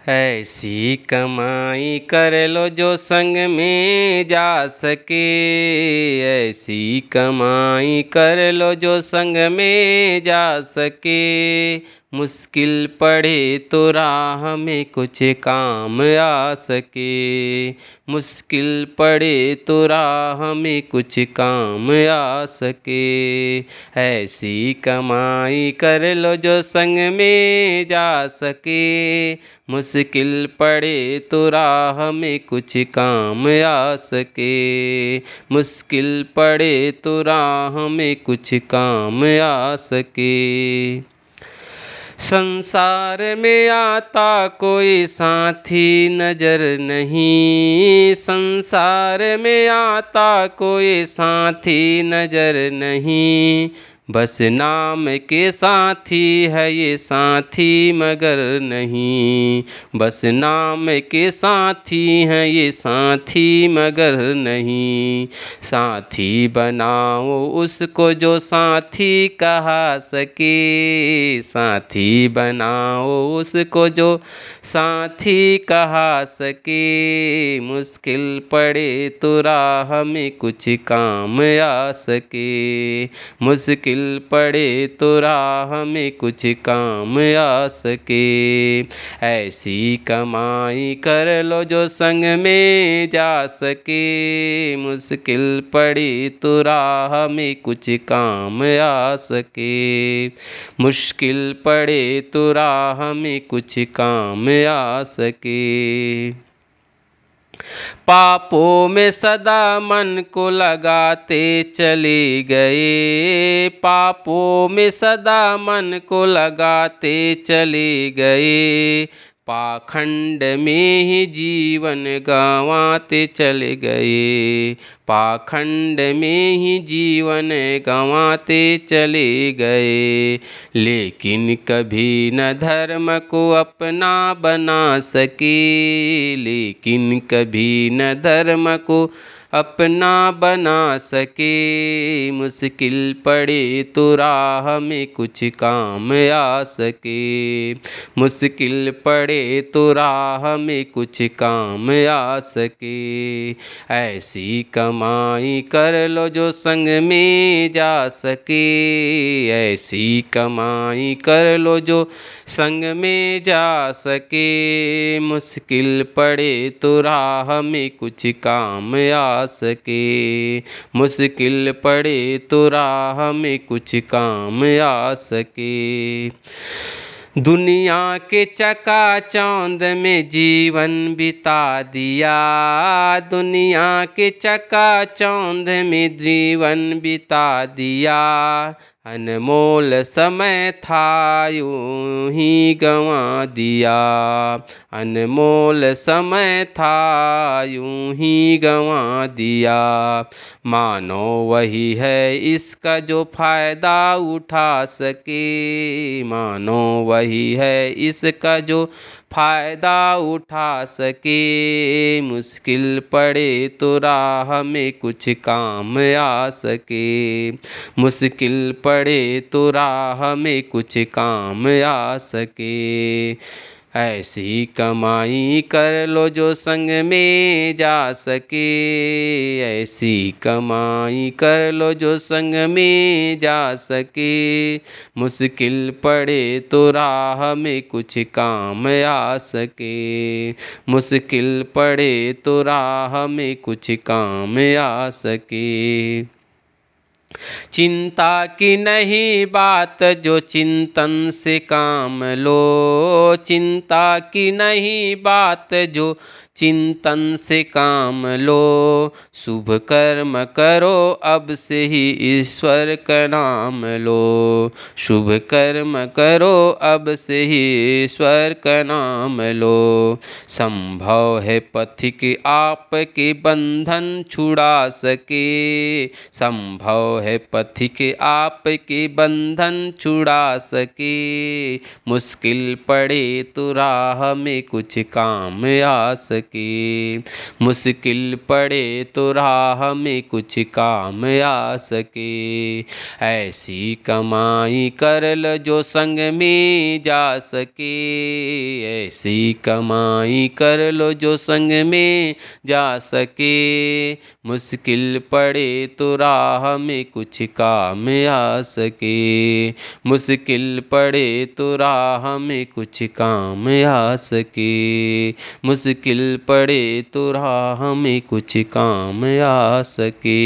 ऐसी कमाई कर लो जो संग में जा सके। ऐसी कमाई कर लो जो संग में जा सके। मुश्किल पड़े तो राह में कुछ काम आ सके। मुश्किल पड़े तो राह में कुछ काम आ सके। ऐसी कमाई कर लो जो संग में जा सके। मुश्किल पड़े तो राह में कुछ काम आ सके। मुश्किल पड़े तो राह में कुछ काम आ सके। संसार में आता कोई साथी नजर नहीं। संसार में आता कोई साथी नजर नहीं। बस नाम के साथी है ये साथी मगर नहीं। बस नाम के साथी हैं ये साथी मगर नहीं। साथी बनाओ उसको जो साथी कहा सके। साथी बनाओ उसको जो साथी कहा सके। मुश्किल पड़े तो राह में कुछ काम आ सके। मुश्किल पड़े तो राह में कुछ काम आ सके। ऐसी कमाई कर लो जो संग में जा सके। मुश्किल पड़े तो राह में कुछ काम आ सके। मुश्किल पड़े तो राह में कुछ काम आ सके। पापों में सदा मन को लगाते चले गए। पापों में सदा मन को लगाते चले गए। पाखंड में ही जीवन गंवाते चले गए। पाखंड में ही जीवन गंवाते चले गए। लेकिन कभी न धर्म को अपना बना सके। लेकिन कभी न धर्म को अपना बना सके। मुश्किल पड़े तो राह में कुछ काम आ सके। मुश्किल पड़े तो राह में कुछ काम आ सके। ऐसी कमाई कर लो जो संग में जा सके। ऐसी कमाई कर लो जो संग में जा सके। मुश्किल पड़े तो राह में कुछ काम आ सके। मुश्किल पड़े तो राह में कुछ काम आ सके। दुनिया के चकाचौंध में जीवन बिता दिया। दुनिया के चकाचौंध में जीवन बिता दिया। अनमोल समय था यूं ही गंवा दिया। अनमोल समय था यूं ही गंवा दिया। मानो वही है इसका जो फायदा उठा सके। मानो वही है इसका जो फायदा उठा सके। मुश्किल पड़े तो राह में कुछ काम आ सके। मुश्किल पड़े तो राह में कुछ काम आ सके। ऐसी कमाई कर लो जो संग में जा सके। ऐसी कमाई कर लो जो संग में जा सके। मुश्किल पड़े तो राह में कुछ काम आ सके। मुश्किल पड़े तो राह में कुछ काम आ सके। चिंता की नहीं बात जो चिंतन से काम लो। चिंता की नहीं बात जो चिंतन से काम लो। शुभ कर्म करो अब से ही ईश्वर का नाम लो। शुभ कर्म करो अब से ही ईश्वर का नाम लो। संभव है पथिक आपके बंधन छुड़ा सके। संभव है पथिक आपके बंधन छुड़ा सके। मुश्किल पड़े तो राह में कुछ काम आ सके। सके। मुश्किल पड़े तो राह में कुछ काम आ सके। ऐसी कमाई कर लो जो संग में जा सके। ऐसी कमाई कर लो जो संग में जा सके। मुश्किल पड़े तो राह में कुछ काम आ सके। मुश्किल पड़े तो राह में कुछ काम आ सके। मुश्किल पड़े तो राह में कुछ काम आ सके।